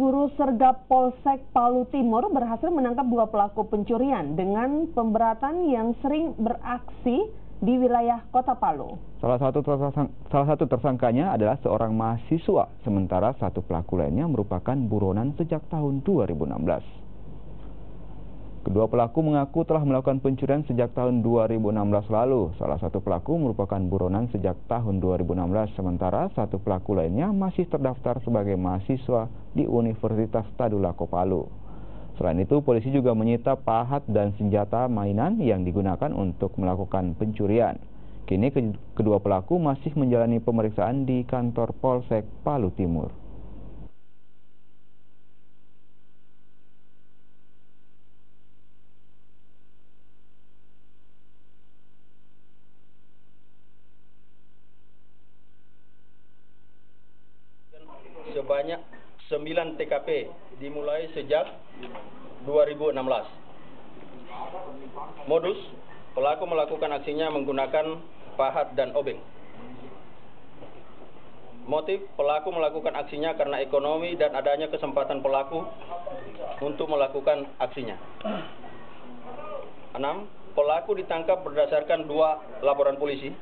Guru Sergap Polsek Palu Timur berhasil menangkap 2 pelaku pencurian dengan pemberatan yang sering beraksi di wilayah Kota Palu. Salah satu tersangkanya adalah seorang mahasiswa, sementara satu pelaku lainnya merupakan buronan sejak tahun 2016. Kedua pelaku mengaku telah melakukan pencurian sejak tahun 2016 lalu. Salah satu pelaku merupakan buronan sejak tahun 2016, sementara satu pelaku lainnya masih terdaftar sebagai mahasiswa di Universitas Tadulako Palu. Selain itu, polisi juga menyita pahat dan senjata mainan yang digunakan untuk melakukan pencurian. Kini kedua pelaku masih menjalani pemeriksaan di kantor Polsek Palu Timur. Sebanyak 9 TKP dimulai sejak 2016. Modus, pelaku melakukan aksinya menggunakan pahat dan obeng. Motif, pelaku melakukan aksinya karena ekonomi dan adanya kesempatan pelaku untuk melakukan aksinya. 6. Pelaku ditangkap berdasarkan 2 laporan polisi.